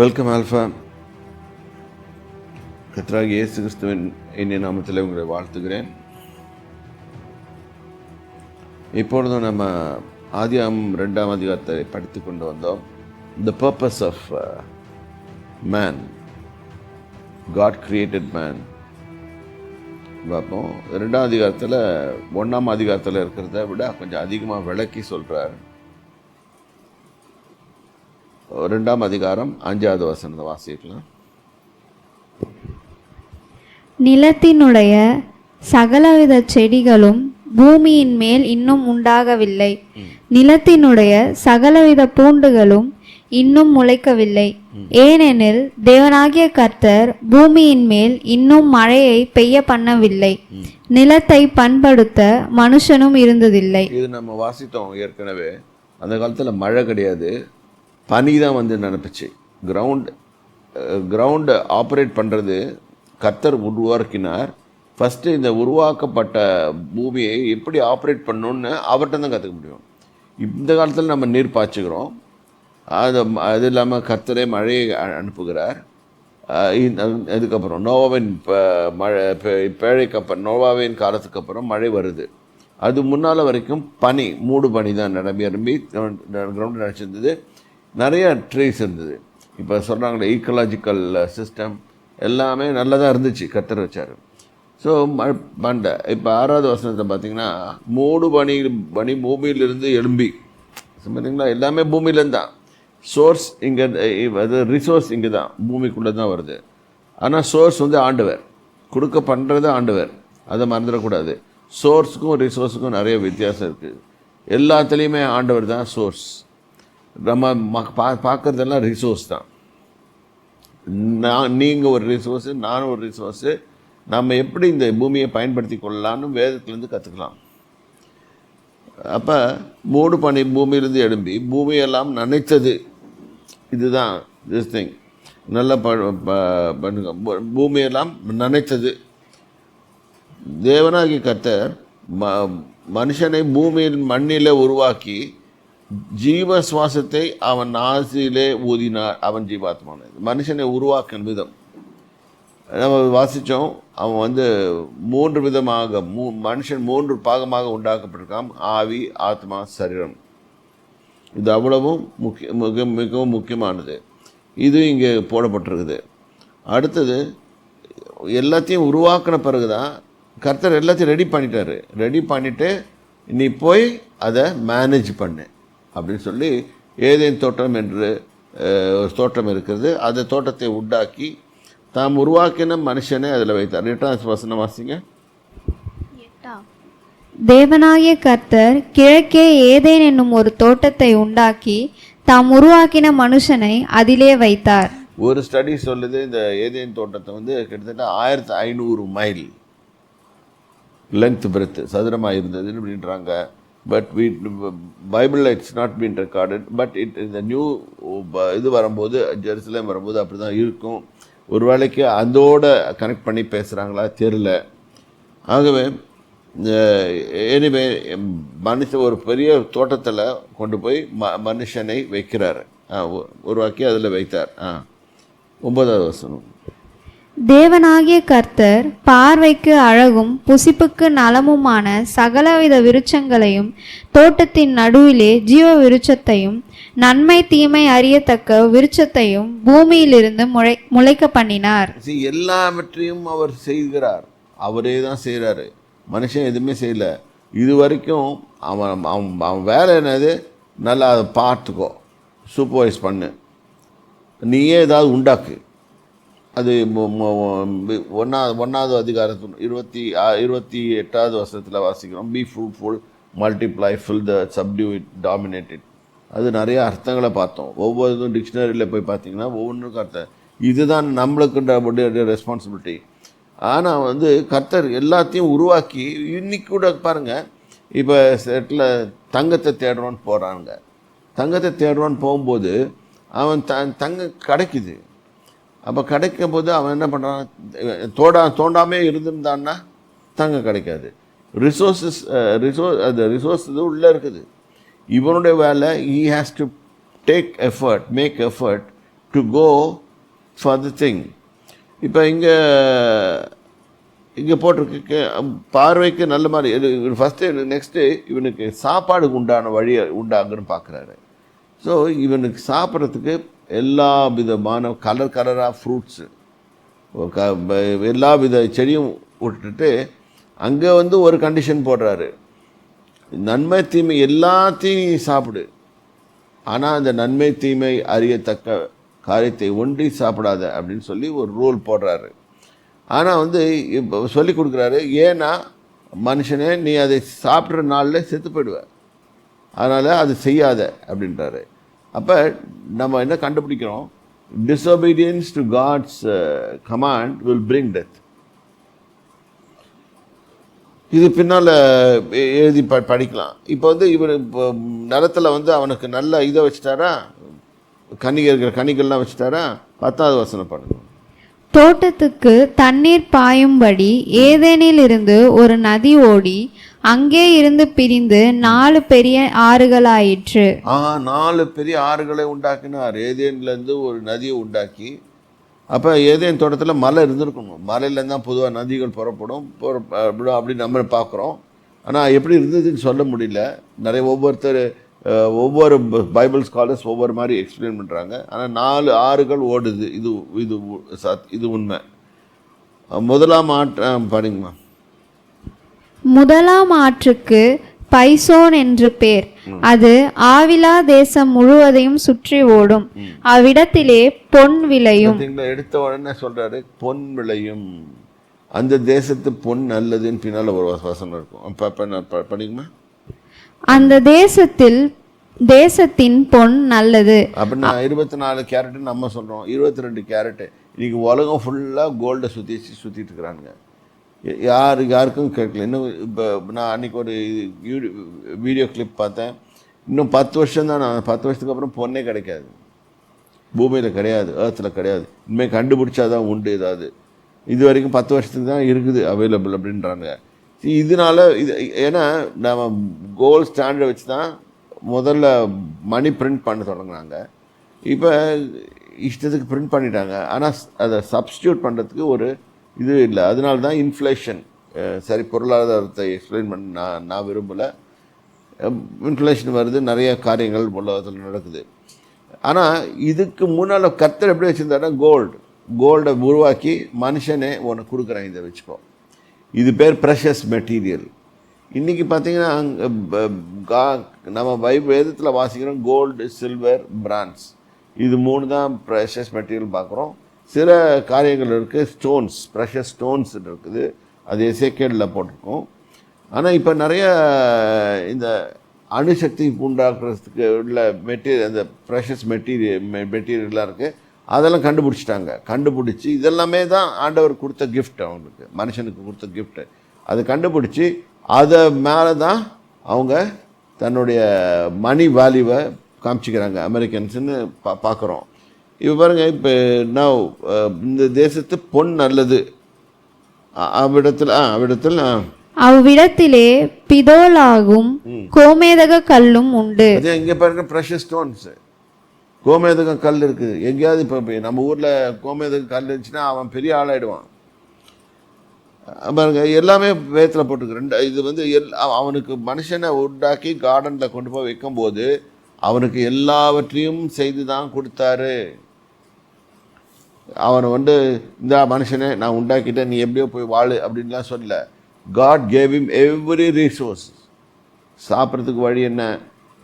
Welcome alpha. கர்த்தராகிய இயேசு கிறிஸ்துவின் இனிய நாமத்தில் உங்களை வாழ்த்துகிறேன். இப்பொழுதும் நம்ம ஆதியாகமம் 2ஆம் அதிகாரத்தை படித்து கொண்டு வந்தோம். The purpose of man, God created man பார்ப்போம். 2ஆம் அதிகாரத்தில் 1ஆம் அதிகாரத்தில் இருக்கிறத விட கொஞ்சம் அதிகமாக விளக்கி சொல்கிறார். 2ஆம் அதிகாரம் 5வது வசனத்தை வாசிக்கலாம். நிலத்தினுடைய சகலவித செடிகளும் பூமியின் மேல் இன்னும் உண்டாகவில்லை, நிலத்தினுடைய சகலவித பூண்டுகளும் இன்னும் முளைக்கவில்லை. ஏனெனில் தேவனாகிய கர்த்தர் பூமியின் மேல் இன்னும் மழையை பெய்ய பண்ணவில்லை, நிலத்தை பண்படுத்த மனுஷனும் இருந்ததில்லை. இது நம்ம வாசித்தோம் ஏற்கனவே. அந்த காலத்தில் மழை கிடையாது, பனி தான் வந்து நினைப்பிச்சு. கிரவுண்டு ஆப்ரேட் பண்ணுறது கர்த்தர் உருவாக்கினார். ஃபஸ்ட்டு இந்த உருவாக்கப்பட்ட பூமியை எப்படி ஆப்ரேட் பண்ணணுன்னு அவர்கிட்ட தான் கற்றுக்க முடியும். இந்த காலத்தில் நம்ம நீர் பாய்ச்சுக்கிறோம், அது இல்லாமல் கர்த்தரே மழையை அனுப்புகிறார். அதுக்கப்புறம் நோவாவின் மழை பேழைக்கப்புறம் நோவாவின் காலத்துக்கு அப்புறம் மழை வருது. அது முன்னால் வரைக்கும் பனி, மூடு பனி தான் நிரம்பி கிரவுண்டு நினச்சிருந்தது. நிறைய ட்ரீஸ் இருந்தது. இப்போ சொல்கிறாங்களே ஈக்கலாஜிக்கல் சிஸ்டம் எல்லாமே நல்லதாக இருந்துச்சு, கர்த்தர் வச்சார். ஸோ மண்டை இப்போ 6வது வசனத்தை பார்த்திங்கன்னா, மூடு பனி பூமியிலிருந்து எழும்பி, பார்த்தீங்களா, எல்லாமே பூமியிலேருந்து தான். சோர்ஸ் இங்கே, அது ரிசோர்ஸ் இங்கே தான், பூமிக்குள்ளே தான் வருது. ஆனால் சோர்ஸ் வந்து ஆண்டவர் கொடுக்க பண்ணுறது, ஆண்டவர், அதை மறந்துடக்கூடாது. சோர்ஸுக்கும் ரிசோர்ஸுக்கும் நிறைய வித்தியாசம் இருக்குது. எல்லாத்துலேயுமே ஆண்டவர் தான் சோர்ஸ். நம்ம பார்க்குறதெல்லாம் ரிசோர்ஸ் தான். நீங்கள் ஒரு ரிசோர்ஸு, நானும் ஒரு ரிசோர்ஸு. நம்ம எப்படி இந்த பூமியை பயன்படுத்தி கொள்ளலான்னு வேதத்துலேருந்து கற்றுக்கலாம். அப்போ மூடு பனி பூமியிலேருந்து எழும்பி பூமியெல்லாம் நனைத்தது. இதுதான் திஸ் திங். நல்லா பண்ணுங்க. பூமியெல்லாம் நனைத்தது. தேவனாகிய கர்த்தர் மனுஷனை பூமியில் மண்ணில் உருவாக்கி ஜீவ சுவாசத்தை அவன் நாசியிலே ஊதினார், அவன் ஜீவாத்மானது. மனுஷனை உருவாக்கும் விதம் நம்ம வாசித்தோம். அவன் வந்து 3 விதமாக, மனுஷன் 3 பாகமாக உண்டாக்கப்பட்டிருக்கான்: ஆவி, ஆத்மா, சரீரம். இது அவ்வளவும் மிகவும் முக்கியமானது. இது இங்கே போடப்பட்டிருக்குது. அடுத்தது, எல்லாத்தையும் உருவாக்கின பிறகு தான் கர்த்தர் எல்லாத்தையும் ரெடி பண்ணிட்டார். ரெடி பண்ணிவிட்டு நீ போய் அதை மேனேஜ் பண்ணு அப்படின்னு சொல்லி, ஏதேன் தோட்டம் என்று ஒரு தோட்டம் இருக்கிறது. அந்த தோட்டத்தை உண்டாக்கி தாம் உருவாக்கின மனுஷனை அதில் வைத்தார். 8ஆம் வசனம் வாசிங்க. தேவனாகிய கர்த்தர் கிழக்கே ஏதேன் என்னும் ஒரு தோட்டத்தை உண்டாக்கி தாம் உருவாக்கின மனுஷனை அதிலே வைத்தார். ஒரு ஸ்டடி சொல்லுது, இந்த ஏதேன் தோட்டத்தை வந்து கிட்டத்தட்ட 1500 மைல் லென்த் பிரெத் சதுரமாக இருந்ததுன்னு அப்படின்றாங்க. பட் பைபிளில் it's not been recorded. But இந்த நியூ இது வரும்போது, ஜெருசலேம் வரும்போது அப்படி தான் இருக்கும். ஒரு வேளைக்கு அதோட கனெக்ட் பண்ணி பேசுகிறாங்களா தெரியல. ஆகவே எனிவே மனுஷன் ஒரு பெரிய தோட்டத்தில் கொண்டு போய் மனுஷனை வைக்கிறார், உருவாக்கி அதில் வைத்தார். 9வது வசனம். தேவனாகிய கர்த்தர் பார்வைக்கு அழகும் புசிப்புக்கு நலமுமான சகலவித விருட்சங்களையும் தோட்டத்தின் நடுவிலே ஜீவ விருட்சத்தையும் நன்மை தீமை அறியத்தக்க விருட்சத்தையும் பூமியிலிருந்து முளைக்க பண்ணினார். எல்லாவற்றையும் அவர் செய்கிறார், அவரே தான் செய்கிறாரு. மனுஷன் எதுவுமே செய்யல. இது வரைக்கும் அவன் வேலை என்னது? நல்லா அதை பார்த்துக்கோ, சூப்பர்வைஸ் பண்ணு, நீயே ஏதாவது உண்டாக்கு. அது 1ஆவது அதிகாரத்தில் 28வது வசனத்தில் வாசிக்கிறோம். B fruitful, multiply, fill the, சப்டியூ it, dominate it. அது நிறைய அர்த்தங்களை பார்த்தோம். ஒவ்வொருதும் டிக்ஷனரியில் போய் பார்த்தீங்கன்னா ஒவ்வொன்றுக்கும் அர்த்தம். இதுதான் நம்மளுக்குன்ற ரெஸ்பான்சிபிலிட்டி. ஆனால் வந்து கர்த்தர் எல்லாத்தையும் உருவாக்கி, இன்னைக்கு கூட பாருங்கள், இப்போ செட்டில் தங்கத்தை தேடுறோன்னு போகிறாங்க. தங்கத்தை தேடுறோன்னு போகும்போது அவன் தங்கம் கிடைக்குது. அப்போ கிடைக்கும் போது அவன் என்ன பண்ணுறான்? தோண்டாமே இருந்திருந்தான்னா தங்கம் கிடைக்காது. அந்த ரிசோர்ஸ் இது உள்ளே இருக்குது. இவனுடைய வேலை, he has to take effort, make effort to go for the thing. இப்போ இங்கே போட்டிருக்கு பார்வைக்கு நல்ல மாதிரி இது ஃபஸ்ட்டு. நெக்ஸ்ட்டு இவனுக்கு சாப்பாடுக்கு உண்டான வழியை உண்டாங்கன்னு பார்க்குறாரு. ஸோ இவனுக்கு சாப்பிட்றதுக்கு எல்லா விதமான கலராக ஃப்ரூட்ஸு எல்லா வித செடியும் விட்டுட்டு அங்கே ஒரு கண்டிஷன் போடுறாரு, நன்மை தீமை எல்லாத்தையும் சாப்பிடு, ஆனால் அந்த நன்மை தீமை அறியத்தக்க காரியத்தை ஒன்றி சாப்பிடாத அப்படின்னு சொல்லி ஒரு ரூல் போடுறாரு. ஆனால் இப்போ சொல்லி கொடுக்குறாரு, ஏன்னா மனுஷனே நீ அதை சாப்பிட்ற நாளில் செத்து போயிடுவ, அதனால் அது செய்யாத அப்படின்றாரு. அப்போ நம்ம என்ன கண்டுபிடிக்கிறோம், disobedience to God's command will bring death. இது பின்னால் எழுதி படிக்கலாம். இப்போ இவர் நிலத்தில் அவனுக்கு நல்ல இதை வச்சுட்டாரா, கனிகள்லாம் வச்சுட்டாரா. 10வது வசனம் பாருங்க. தோட்டத்துக்கு தண்ணீர் பாயும்படி ஏதேனில் இருந்து ஒரு நதி ஓடி அங்கே இருந்து பிரிந்து 4 பெரிய ஆறுகளாயிற்று. 4 பெரிய ஆறுகளை உண்டாக்கினார். ஏதேன்லேருந்து ஒரு நதியை உண்டாக்கி. அப்போ ஏதேன் தோட்டத்தில் மலை இருந்திருக்கணும். மலையிலேருந்து தான் பொதுவாக நதிகள் புறப்படும் அப்படின்னு நம்ம பார்க்குறோம். ஆனால் எப்படி இருந்ததுன்னு சொல்ல முடியல. ஒவ்வொரு பைபிள் ஸ்காலர்ஸ் ஒவ்வொரு மாதிரி எக்ஸ்பிளைன் பண்ணுறாங்க. ஆனால் 4 ஆறுகள் ஓடுது, இது உண்மை. முதலாம் பாருங்கம்மா. முதலாம் ஆற்றுக்கு பைசோன் என்று பேர். அது ஆவிலா தேசம் முழுவதையும் சுற்றி ஓடும். அவ்விடத்திலே பொன் விளையும். எடுத்த உடனே சொல்றாரு பொன் விளையும். அந்த தேசத்து பொன் நல்லதுன்னு பின்னால ஒரு வசனம் இருக்கும், படிக்குமா? அந்த தேசத்தின் பொன் நல்லது அப்படின்னா 24 கேரட் நம்ம சொல்றோம், 22 கேரட். இன்னைக்கு உலகம் ஃபுல்லாக கோல்டை சுற்றிட்டு இருக்கிறானுங்க. யாருக்கும் கேட்கல. இன்னும் இப்போ நான் அன்றைக்கி ஒரு வீடியோ கிளிப் பார்த்தேன். இன்னும் 10 வருஷம் தான். 10 வருஷத்துக்கு அப்புறம் பொண்ணே கிடைக்காது, பூமியில் கிடையாது, ஏர்த்தில் கிடையாது. இனிமேல் கண்டுபிடிச்சாதான் உண்டு ஏதாவது. இது வரைக்கும் 10 வருஷத்துக்கு தான் இருக்குது அவைலபிள் அப்படின்றாங்க. இதனால ஏன்னா நம்ம கோல்டு ஸ்டாண்டர்டை வச்சு தான் முதல்ல மணி பிரிண்ட் பண்ண தொடங்கினாங்க. இப்போ இஷ்டத்துக்கு பிரிண்ட் பண்ணிட்டாங்க. ஆனால் அதை சப்ஸ்டியூட் பண்ணுறதுக்கு ஒரு இது இல்லை. அதனால தான் இன்ஃப்ளேஷன். சரி, பொருளாதாரத்தை எக்ஸ்பிளைன் பண்ண நான் விரும்பலை. இன்ஃப்ளேஷன் வருது, நிறைய காரியங்கள் உலகத்தில் நடக்குது. ஆனால் இதுக்கு முன்னால் கர்த்தர் எப்படி வச்சுருந்தாருன்னா கோல்டை உருவாக்கி மனுஷனே உனக்கு கொடுக்குறேன், இதை வச்சுக்கோ. இது பேர் ப்ரெஷஸ் மெட்டீரியல். இன்றைக்கி பார்த்தீங்கன்னா நம்ம வேதத்தில் வாசிக்கிறோம் கோல்டு, சில்வர், பிரான்ஸ், இது 3 தான் ப்ரெஷஸ் மெட்டீரியல் பார்க்குறோம். சில காரியங்கள் இருக்குது, ஸ்டோன்ஸ், ப்ரெஷஸ் ஸ்டோன்ஸ் இருக்குது, அது எசேக்கியேலில் போட்டிருக்கோம். ஆனால் இப்போ நிறைய இந்த அணுசக்தி உண்டாக்குறதுக்கு உள்ள அந்த ப்ரெஷஸ் மெட்டீரியல்லாம் இருக்குது, அதெல்லாம் கண்டுபிடிச்சி இதெல்லாமே தான் ஆண்டவர் கொடுத்த கிஃப்ட், அவங்களுக்கு மனுஷனுக்கு கொடுத்த கிஃப்ட்டு. அதை கண்டுபிடிச்சி அதை மேலே தான் அவங்க தன்னுடைய மணி வேல்யூவை காமிச்சிக்கிறாங்க அமெரிக்கன்ஸுன்னு பார்க்குறோம். இப்போ பாருங்கள், இப்போ நான் இந்த தேசத்து பொன் நல்லது. அவ்விடத்திலே பிதோலாகும் கோமேதக கல்லும் உண்டு. இங்கே பாருங்க, ப்ரெஷஸ் ஸ்டோன்ஸ், கோமேதக கல் இருக்குது. எங்கேயாவது இப்போ நம்ம ஊரில் கோமேதக கல் இருந்துச்சுன்னா அவன் பெரிய ஆளாயிடுவான். பாருங்க, எல்லாமே வேத்தில் போட்டுருக்கு. இது அவனுக்கு மனுஷனை உண்டாக்கி கார்டனில் கொண்டு போய் வைக்கும்போது அவனுக்கு எல்லாவற்றையும் செய்து தான் கொடுத்தாரு. அவனை இந்த மனுஷனை நான் உண்டாக்கிட்டேன், நீ எப்படியோ போய் வாழு அப்படின்லாம் சொல்லல. God gave him every resource. சாப்பிட்றதுக்கு வழி என்ன,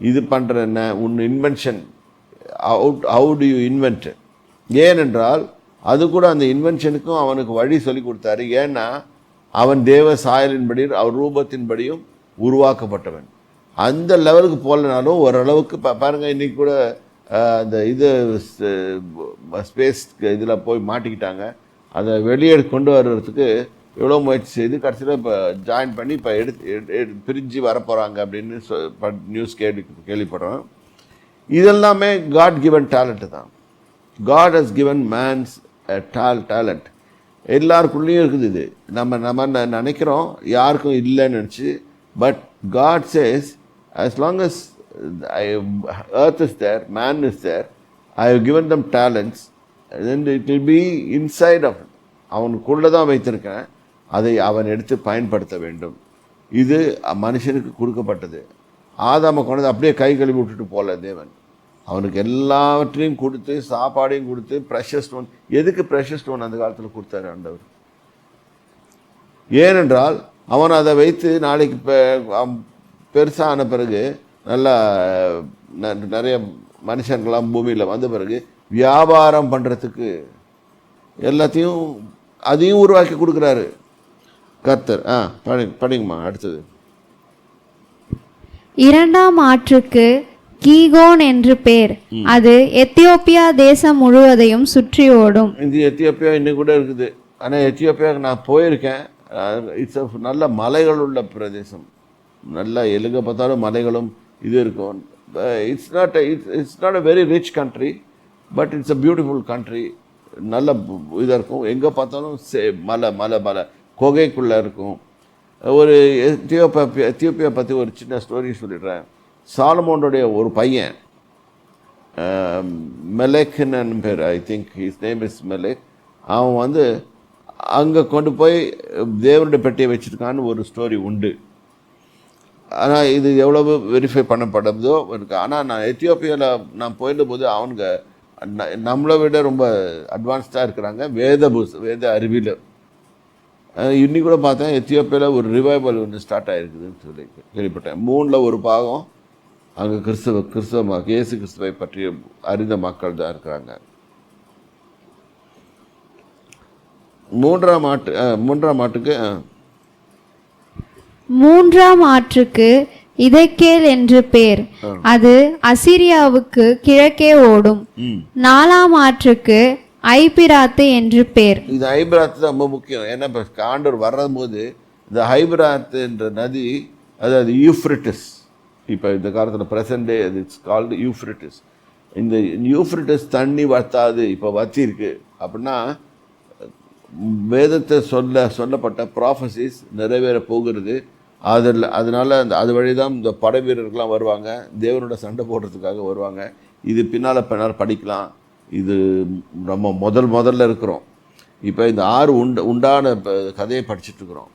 இது பண்ணுற என்ன, உன் invention, how do you invent. ஏனென்றால் அது கூட அந்த இன்வென்ஷனுக்கும் அவனுக்கு வழி சொல்லி கொடுத்தாரு. ஏன்னா அவன் தேவ சாயலின்படியும் அவர் ரூபத்தின்படியும் உருவாக்கப்பட்டவன். அந்த லெவலுக்கு போகலனாலும் ஓரளவுக்கு பாருங்கள், இன்றைக்கி கூட அந்த இது ஸ்பேஸ் இதில் போய் மாட்டிக்கிட்டாங்க. அதை வெளியே கொண்டு வர்றதுக்கு எவ்வளோ முயற்சி செய்து கடைசியில் இப்போ ஜாயின் பண்ணி இப்போ பிரிஞ்சு வரப்போகிறாங்க அப்படின்னு நியூஸ் கேள்விப்படுறோம். இதெல்லாமே காட் கிவன் டேலண்ட்டு தான். God has given man's talent. எல்லாருக்குள்ளேயும் இருக்குது. இது நம்ம நினைக்கிறோம் யாருக்கும் இல்லைன்னு நினச்சி. But God says as long as earth is there, man is there, I have given them talents and it will be inside of அவனுக்குள்ளே தான் வைத்திருக்கேன், அதை அவன் எடுத்து பயன்படுத்த வேண்டும். இது மனுஷனுக்கு கொடுக்கப்பட்டது. ஆதாமை கொண்டது அப்படியே கை கழுவி விட்டுட்டு போகல தேவன். அவனுக்கு எல்லாவற்றையும் கொடுத்து, சாப்பாடையும் கொடுத்து, ப்ரெஷஸ் ஸ்டோன். எதுக்கு ப்ரெஷஸ் ஸ்டோன் அந்த காலத்தில் கொடுத்தாரு ஆண்டவர்? ஏனென்றால் அவன் அதை வைத்து நாளைக்கு பெருசான பிறகு நல்லா நிறைய மனுஷங்களாம் பூமியில் வந்த பிறகு வியாபாரம் பண்ணுறதுக்கு எல்லாத்தையும் அதையும் உருவாக்கி கொடுக்குறாரு கர்த்தர். படிங்கம்மா அடுத்தது. இரண்டாம் ஆற்றுக்கு கீகோன் என்று பேர். அது எத்தியோப்பியா தேசம் முழுவதையும் சுற்றி ஓடும். இந்த எத்தியோப்பியா இன்னும் கூட இருக்குது. ஆனால் எத்தியோப்பியாவுக்கு நான் போயிருக்கேன். இட்ஸ் நல்ல மலைகள் உள்ள பிரதேசம். நல்லா எலுங்க பார்த்தாலும் மலைகளும் இது இருக்கும். It's not a very rich country, but it's a beautiful country. நல்ல இதாக இருக்கும். எங்கே பார்த்தாலும் மலை மலை மலை குகைக்குள்ளே இருக்கும். ஒரு எத்தியோப்பியா பற்றி ஒரு சின்ன ஸ்டோரி சொல்லிடுறேன். சாலமோனுடைய ஒரு பையன் மெலேக்னு பேர், I think his name is Melek. அவன் அங்கே கொண்டு போய் தேவனுடைய பெட்டியை வச்சுருக்கான்னு ஒரு ஸ்டோரி உண்டு. ஆனால் இது எவ்வளவு வெரிஃபை பண்ணப்படுறதோ இருக்குது. ஆனால் நான் எத்தியோப்பியாவில் நான் போயிருந்தபோது அவனுங்க நம்மளை விட ரொம்ப அட்வான்ஸ்டாக இருக்கிறாங்க வேத அறிவியல். இன்னைக்கு கூட பார்த்தேன் எத்தியோப்பியாவில் ஒரு ரிவைவல் ஒன்று ஸ்டார்ட் ஆகிருக்குதுன்னு சொல்லி கேள்விப்பட்டேன். 3ல் ஒரு பாகம் அங்கே கிறிஸ்தவ இயேசு கிறிஸ்துவை பற்றி அறிந்த மக்கள் தான் இருக்கிறாங்க. மூன்றாம் ஆற்றுக்கு இதெக்கேல் என்று பேர். அது அசிரியாவுக்கு கிழக்கே ஓடும். 4ஆம் ஆற்றுக்கு ஐபிராத்து என்று பேர். இது ஐபிராத்து தான் ரொம்ப முக்கியம். ஏன்னா இப்போ ஆண்டவர் வர்றபோது இந்த ஐபிராத்து என்ற நதி, அதாவது யூஃப்ரிட்டிஸ், இப்போ இந்த காலத்தில் ப்ரெசன்ட் டே இட்ஸ் கால்டு யூஃப்ரிட்டிஸ். இந்த யூஃப்ரிட்டிஸ் தண்ணி வத்தாது, இப்போ வத்திருக்கு அப்படின்னா வேதத்தை சொல்லப்பட்ட ப்ராஃபசிஸ் நிறைவேற போகிறது. அதனால அது வழி தான் இந்த படை வீரர்கள்லாம் வருவாங்க, தேவனோட சண்டை போடுறதுக்காக வருவாங்க. இது பின்னால் படிக்கலாம். இது நம்ம முதல்ல இருக்கிறோம். இப்போ இந்த 6 உண்டான கதையை படிச்சுட்ருக்குறோம்.